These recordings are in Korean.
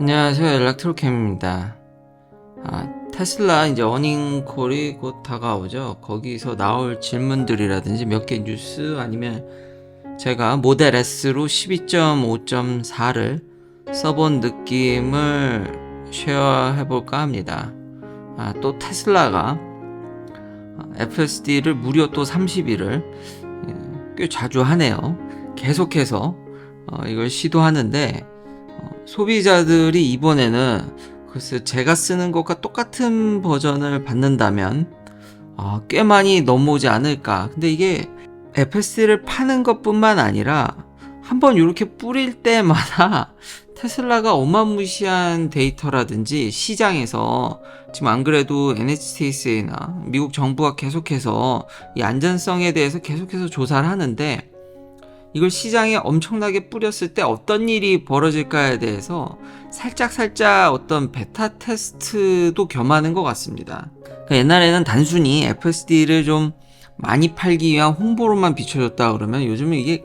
안녕하세요. 엘렉트로캠입니다. 테슬라 이제 어닝콜이 곧 다가오죠. 거기서 나올 질문들이라든지 몇 개 뉴스 아니면 제가 모델 S로 12.5.4를 써본 느낌을 쉐어해볼까 합니다. 또 테슬라가 FSD를 무려 또 30일을 꽤 자주 하네요. 계속해서 이걸 시도하는데 소비자들이 이번에는 글쎄 제가 쓰는 것과 똑같은 버전을 받는다면 꽤 많이 넘어오지 않을까. 근데 이게 FSD를 파는 것뿐만 아니라 한번 이렇게 뿌릴 때마다 테슬라가 어마무시한 데이터라든지 시장에서 지금 안 그래도 NHTSA나 미국 정부가 계속해서 이 안전성에 대해서 계속해서 조사를 하는데 이걸 시장에 엄청나게 뿌렸을 때 어떤 일이 벌어질까에 대해서 살짝 어떤 베타 테스트도 겸하는 것 같습니다. 그러니까 옛날에는 단순히 FSD를 좀 많이 팔기 위한 홍보로만 비춰졌다 그러면 요즘은 이게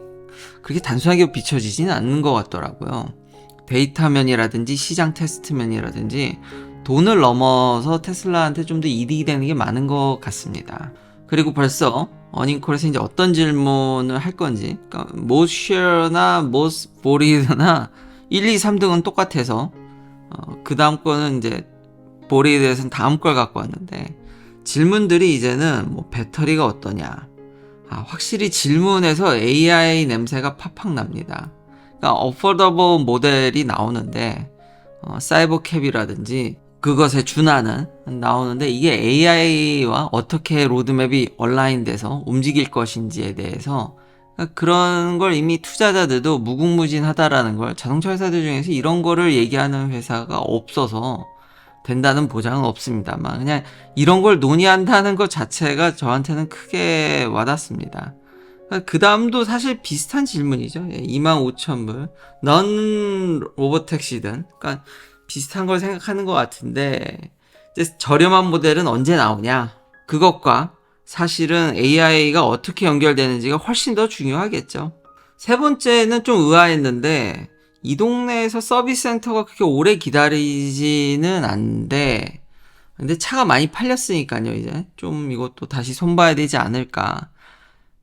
그렇게 단순하게 비춰지지는 않는 것 같더라고요. 데이터 면이라든지 시장 테스트 면이라든지 돈을 넘어서 테슬라한테 좀 더 이득이 되는 게 많은 것 같습니다. 그리고 벌써 어닝콜에서 이제 어떤 질문을 할 건지, 그러니까 most share나 most board나 1, 2, 3등은 똑같아서 그 다음 거는 이제 board에 대해서는 다음 걸 갖고 왔는데 질문들이 이제는 뭐 배터리가 어떠냐, 확실히 질문에서 AI 냄새가 팍팍 납니다. 그러니까 affordable 모델이 나오는데 사이버캡이라든지 그것에 준하는 나오는데 이게 AI와 어떻게 로드맵이 얼라인돼서 움직일 것인지에 대해서 그런 걸 이미 투자자들도 무궁무진하다라는 걸 자동차 회사들 중에서 이런 거를 얘기하는 회사가 없어서 된다는 보장은 없습니다만 그냥 이런 걸 논의한다는 것 자체가 저한테는 크게 와닿습니다. 그 다음도 사실 비슷한 질문이죠. 25,000불 넌 로보택시든 그러니까 비슷한 걸 생각하는 것 같은데 이제 저렴한 모델은 언제 나오냐, 그것과 사실은 AI가 어떻게 연결되는지가 훨씬 더 중요하겠죠. 세 번째는 좀 의아했는데 이 동네에서 서비스 센터가 그렇게 오래 기다리지는 않는데 근데 차가 많이 팔렸으니까요. 이제 좀 이것도 다시 손봐야 되지 않을까.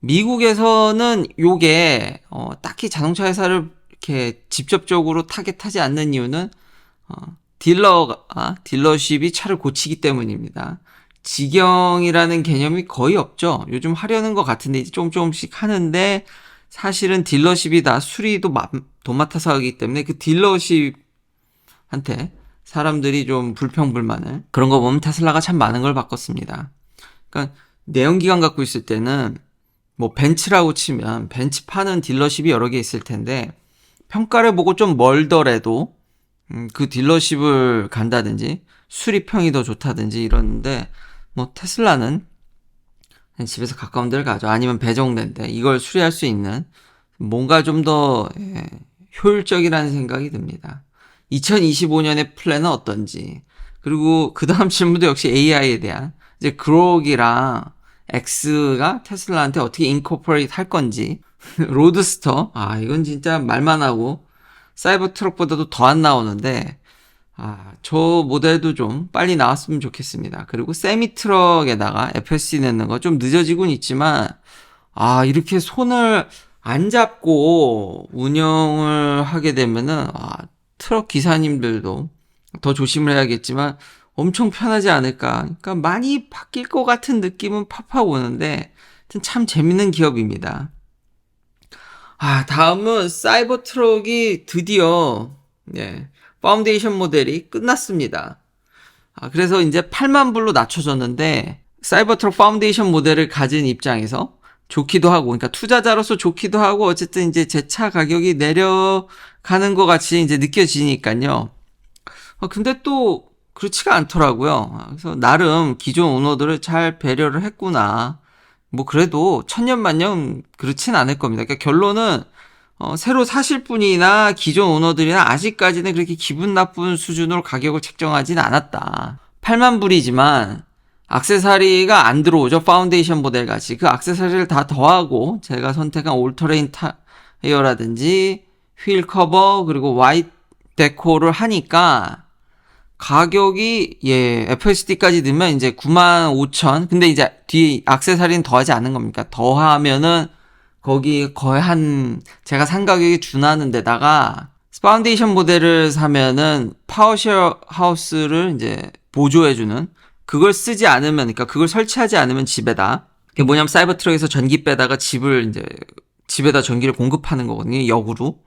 미국에서는 요게 딱히 자동차 회사를 이렇게 직접적으로 타겟하지 않는 이유는 딜러십이 차를 고치기 때문입니다. 직영이라는 개념이 거의 없죠. 요즘 하려는 것 같은데 이제 조금씩 하는데 사실은 딜러십이 다 수리도 도맡아서 하기 때문에 그 딜러십한테 사람들이 좀 불평불만을 그런 거 보면 테슬라가 참 많은 걸 바꿨습니다. 그러니까 내연기관 갖고 있을 때는 뭐 벤츠라고 치면 벤츠 파는 딜러십이 여러 개 있을 텐데 평가를 보고 좀 멀더라도 그 딜러십을 간다든지 수리평이 더 좋다든지 이러는데 뭐 테슬라는 그냥 집에서 가까운 데를 가죠. 아니면 배정된데 이걸 수리할 수 있는 뭔가 좀 더 효율적이라는 생각이 듭니다. 2025년의 플랜은 어떤지, 그리고 그 다음 질문도 역시 AI에 대한 이제 그록이랑 X가 테슬라한테 어떻게 인코퍼레이트 할 건지 로드스터 이건 진짜 말만 하고 사이버 트럭보다도 더 안 나오는데 저 모델도 좀 빨리 나왔으면 좋겠습니다. 그리고 세미 트럭에다가 FSD 넣는 거 좀 늦어지곤 있지만 이렇게 손을 안 잡고 운영을 하게 되면은 트럭 기사님들도 더 조심을 해야겠지만 엄청 편하지 않을까. 그러니까 많이 바뀔 것 같은 느낌은 팍팍 오는데 참 재밌는 기업입니다. 다음은 사이버 트럭이 드디어 파운데이션 모델이 끝났습니다. 그래서 이제 8만 불로 낮춰졌는데 사이버 트럭 파운데이션 모델을 가진 입장에서 좋기도 하고, 그러니까 투자자로서 좋기도 하고 어쨌든 이제 제 차 가격이 내려가는 것 같이 이제 느껴지니까요. 근데 또 그렇지가 않더라고요. 그래서 나름 기존 오너들을 잘 배려를 했구나. 뭐 그래도 천년만년 그렇진 않을 겁니다. 그러니까 결론은 새로 사실 분이나 기존 오너들이나 아직까지는 그렇게 기분 나쁜 수준으로 가격을 책정하진 않았다. 8만 불이지만 액세서리가 안 들어오죠. 파운데이션 모델 같이. 그 액세서리를 다 더하고 제가 선택한 올터레인 타이어라든지 휠 커버 그리고 와이드 데코를 하니까 가격이 FSD까지 넣으면 이제 95,000. 근데 이제 뒤에 액세서리는 더하지 않은 겁니까? 더하면은 거기 거의 제가 산 가격에 준하는 데다가 파운데이션 모델을 사면은 파워쉐어 하우스를 이제 보조해주는, 그걸 쓰지 않으면, 그러니까 그걸 설치하지 않으면 집에다, 그게 뭐냐면 사이버트럭에서 전기 빼다가 집에다 전기를 공급하는 거거든요, 역으로.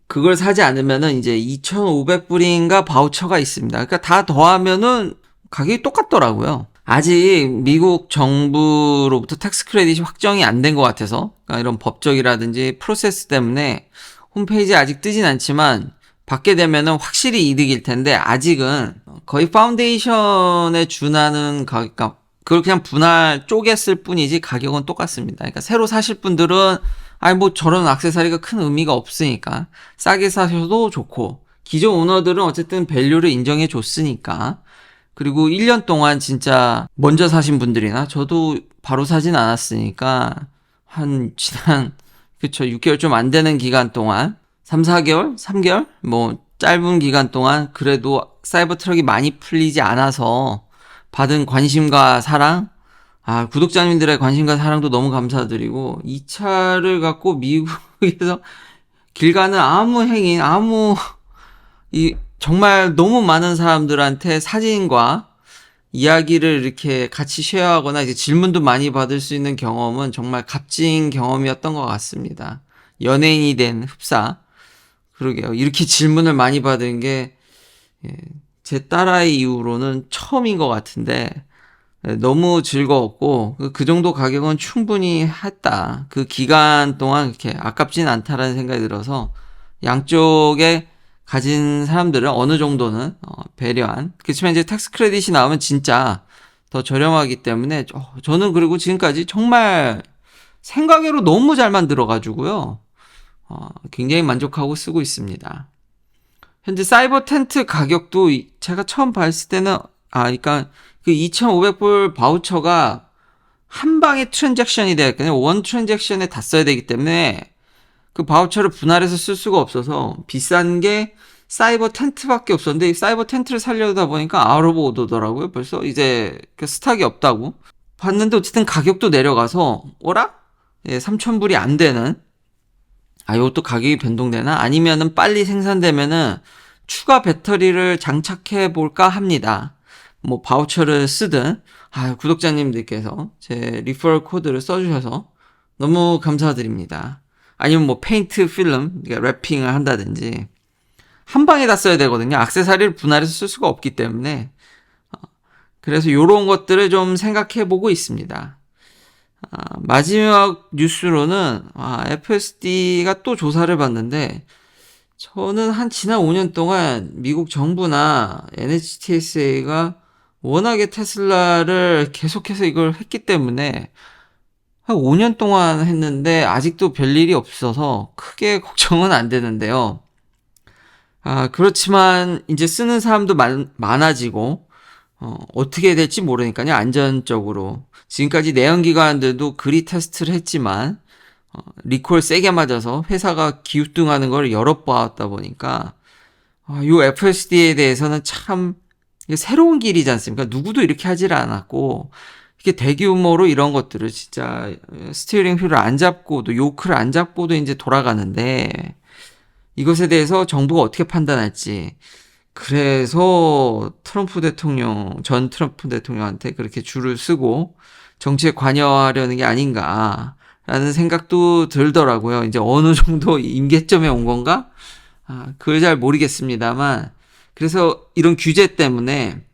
그걸 사지 않으면은 이제 2,500불인가 바우처가 있습니다. 그러니까 다 더하면은 가격이 똑같더라고요. 아직 미국 정부로부터 텍스 크레딧이 확정이 안 된 것 같아서, 그러니까 이런 법적이라든지 프로세스 때문에 홈페이지에 아직 뜨진 않지만 받게 되면은 확실히 이득일 텐데, 아직은 거의 파운데이션에 준하는 가격, 그러니까 그걸 그냥 분할 쪼갰을 뿐이지 가격은 똑같습니다. 그러니까 새로 사실 분들은 뭐 저런 액세서리가 큰 의미가 없으니까 싸게 사셔도 좋고, 기존 오너들은 어쨌든 밸류를 인정해 줬으니까, 그리고 1년 동안 진짜 먼저 사신 분들이나, 저도 바로 사진 않았으니까 지난 그쵸 6개월 좀 안 되는 기간 동안, 3, 4개월? 3개월? 뭐 짧은 기간 동안 그래도 사이버 트럭이 많이 풀리지 않아서 받은 관심과 사랑, 구독자님들의 관심과 사랑도 너무 감사드리고, 이 차를 갖고 미국에서 길 가는 정말 너무 많은 사람들한테 사진과 이야기를 이렇게 같이 쉐어하거나 이제 질문도 많이 받을 수 있는 경험은 정말 값진 경험이었던 것 같습니다. 연예인이 된 흡사. 그러게요. 이렇게 질문을 많이 받은 게 제 딸아이 이후로는 처음인 것 같은데, 너무 즐거웠고, 그 정도 가격은 충분히 했다. 그 기간 동안 이렇게 아깝진 않다라는 생각이 들어서, 양쪽에 가진 사람들은 어느 정도는 배려한. 그렇지만 이제 텍스 크레딧이 나오면 진짜 더 저렴하기 때문에, 저는 그리고 지금까지 정말 생각외로 너무 잘 만들어가지고요, 굉장히 만족하고 쓰고 있습니다. 현재 사이버 텐트 가격도 제가 처음 봤을 때는, 그러니까 그 2,500불 바우처가 한 방에 트랜잭션이 되거든요. 원 트랜잭션에 다 써야 되기 때문에 그 바우처를 분할해서 쓸 수가 없어서 비싼 게 사이버 텐트밖에 없었는데, 사이버 텐트를 살려다 보니까 아웃 오브 오더더라고요. 벌써 이제 그 스탁이 없다고 봤는데, 어쨌든 가격도 내려가서 3,000불이 안 되는, 이것도 가격이 변동되나? 아니면은 빨리 생산되면은 추가 배터리를 장착해 볼까 합니다. 뭐 바우처를 쓰든, 구독자님들께서 제 리퍼럴 코드를 써주셔서 너무 감사드립니다. 아니면 뭐 페인트 필름, 그러니까 랩핑을 한다든지, 한 방에 다 써야 되거든요. 액세서리를 분할해서 쓸 수가 없기 때문에. 그래서 요런 것들을 좀 생각해 보고 있습니다. 마지막 뉴스로는 FSD가 또 조사를 받는데, 저는 지난 5년 동안 미국 정부나 NHTSA가 워낙에 테슬라를 계속해서 이걸 했기 때문에 한 5년 동안 했는데 아직도 별일이 없어서 크게 걱정은 안 되는데요. 그렇지만 이제 쓰는 사람도 많아지고, 어떻게 될지 모르니까요. 안전적으로. 지금까지 내연기관들도 그리 테스트를 했지만, 리콜 세게 맞아서 회사가 기우뚱하는 걸 여러 봤다 보니까, 요 FSD에 대해서는 참 새로운 길이지 않습니까? 누구도 이렇게 하질 않았고, 이렇게 대규모로 이런 것들을 진짜 스티어링 휠을 안 잡고도, 요크를 안 잡고도 이제 돌아가는데, 이것에 대해서 정부가 어떻게 판단할지. 그래서 전 트럼프 대통령한테 그렇게 줄을 쓰고 정치에 관여하려는 게 아닌가라는 생각도 들더라고요. 이제 어느 정도 임계점에 온 건가? 그걸 잘 모르겠습니다만, 그래서 이런 규제 때문에,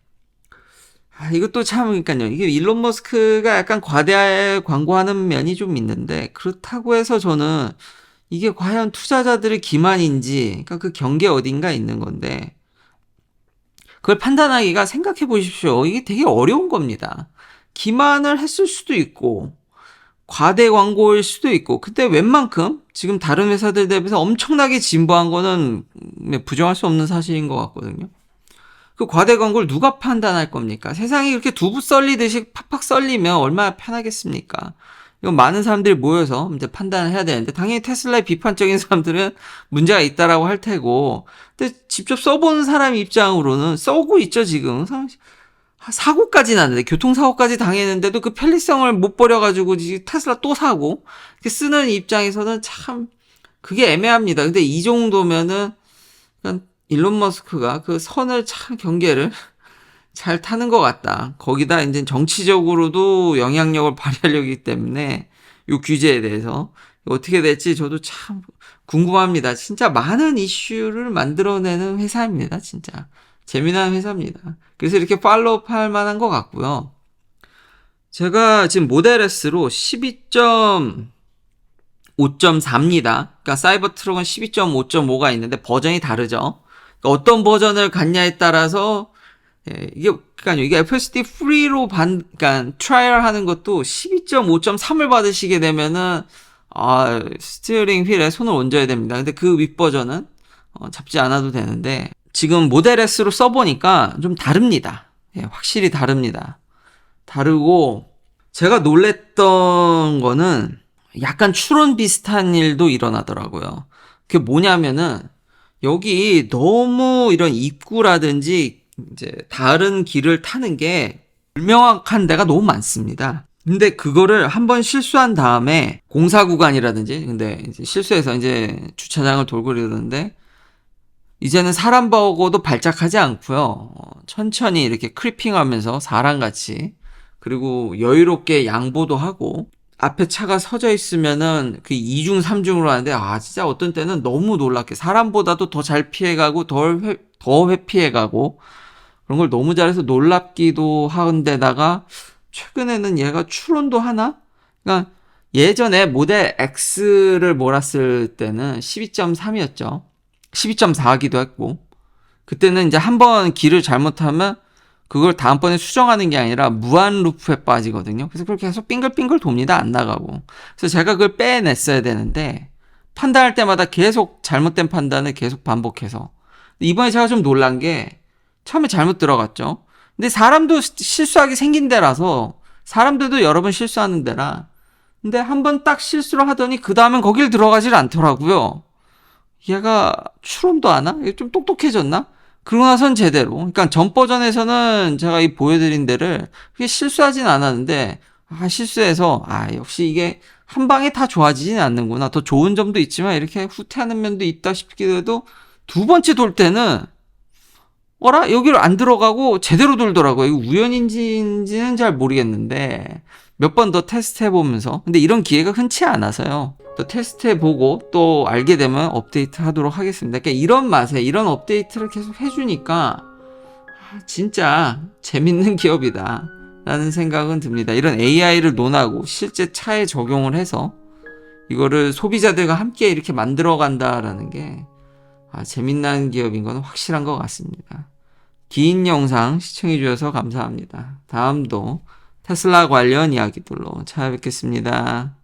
이것도 참, 그러니까요. 이게 일론 머스크가 약간 과대 광고하는 면이 좀 있는데, 그렇다고 해서 저는 이게 과연 투자자들의 기만인지, 그러니까 그 경계 어딘가 있는 건데, 그걸 판단하기가, 생각해 보십시오. 이게 되게 어려운 겁니다. 기만을 했을 수도 있고, 과대 광고일 수도 있고, 근데 웬만큼 지금 다른 회사들 대비해서 엄청나게 진보한 거는 부정할 수 없는 사실인 것 같거든요. 그 과대 광고를 누가 판단할 겁니까? 세상이 이렇게 두부 썰리듯이 팍팍 썰리면 얼마나 편하겠습니까? 이건 많은 사람들이 모여서 이제 판단을 해야 되는데, 당연히 테슬라에 비판적인 사람들은 문제가 있다라고 할 테고, 근데 직접 써보는 사람 입장으로는 써고 있죠, 지금. 사고까지 났는데, 교통사고까지 당했는데도 그 편리성을 못 버려가지고 테슬라 또 사고, 쓰는 입장에서는 참 그게 애매합니다. 근데 이 정도면은 일론 머스크가 그 선을 참 경계를 잘 타는 것 같다. 거기다 이제 정치적으로도 영향력을 발휘하려기 때문에 이 규제에 대해서 어떻게 될지 저도 참 궁금합니다. 진짜 많은 이슈를 만들어내는 회사입니다. 진짜 재미난 회사입니다. 그래서 이렇게 팔로우 할 만한 것 같고요. 제가 지금 모델 S로 12.5.4입니다. 그러니까 사이버 트럭은 12.5.5가 있는데 버전이 다르죠. 그러니까 어떤 버전을 갖냐에 따라서 이게 FSD 프리로 그러니까 트라이얼 하는 것도 12.5.3을 받으시게 되면은 스티어링 휠에 손을 얹어야 됩니다. 근데 그 윗 버전은 잡지 않아도 되는데, 지금 모델 S로 써보니까 좀 다릅니다. 확실히 다릅니다. 다르고, 제가 놀랬던 거는 약간 추론 비슷한 일도 일어나더라고요. 그게 뭐냐면은, 여기 너무 이런 입구라든지 이제 다른 길을 타는 게 불명확한 데가 너무 많습니다. 근데 그거를 한번 실수한 다음에 공사 구간이라든지, 근데 이제 실수해서 이제 주차장을 돌고 이러는데, 이제는 사람 보고도 발작하지 않고요. 천천히 이렇게 크리핑하면서 사람같이, 그리고 여유롭게 양보도 하고, 앞에 차가 서져 있으면은 그 2중 3중으로 하는데, 진짜 어떤 때는 너무 놀랍게 사람보다도 더 잘 피해가고 더 회피해가고 그런 걸 너무 잘해서 놀랍기도 한데다가, 최근에는 얘가 추론도 하나? 그러니까 예전에 모델 X를 몰았을 때는 12.3이었죠. 12.4하기도 했고, 그때는 이제 한번 길을 잘못하면 그걸 다음번에 수정하는 게 아니라 무한 루프에 빠지거든요. 그래서 그렇게 계속 빙글빙글 돕니다. 안 나가고. 그래서 제가 그걸 빼냈어야 되는데, 판단할 때마다 계속 잘못된 판단을 계속 반복해서. 이번에 제가 좀 놀란 게, 처음에 잘못 들어갔죠. 근데 사람도 실수하게 생긴 데라서, 사람들도 여러 번 실수하는 데라, 근데 한 번 딱 실수를 하더니 그 다음엔 거길 들어가질 않더라고요. 얘가 추론도 하나? 좀 똑똑해졌나? 그러고 나선 제대로. 그러니까 전 버전에서는 제가 이 보여드린 데를 그게 실수하진 않았는데, 실수해서, 역시 이게 한 방에 다 좋아지진 않는구나. 더 좋은 점도 있지만 이렇게 후퇴하는 면도 있다 싶기도 해도, 두 번째 돌 때는, 여기를 안 들어가고 제대로 돌더라고요. 이거 우연인지는 잘 모르겠는데, 몇 번 더 테스트 해보면서. 근데 이런 기회가 흔치 않아서요. 또 테스트 해보고 또 알게 되면 업데이트 하도록 하겠습니다. 그러니까 이런 맛에 이런 업데이트를 계속 해주니까 진짜 재밌는 기업이다 라는 생각은 듭니다. 이런 AI를 논하고 실제 차에 적용을 해서 이거를 소비자들과 함께 이렇게 만들어 간다라는 게 재밌는 기업인 건 확실한 것 같습니다. 긴 영상 시청해 주셔서 감사합니다. 다음도 테슬라 관련 이야기들로 찾아뵙겠습니다.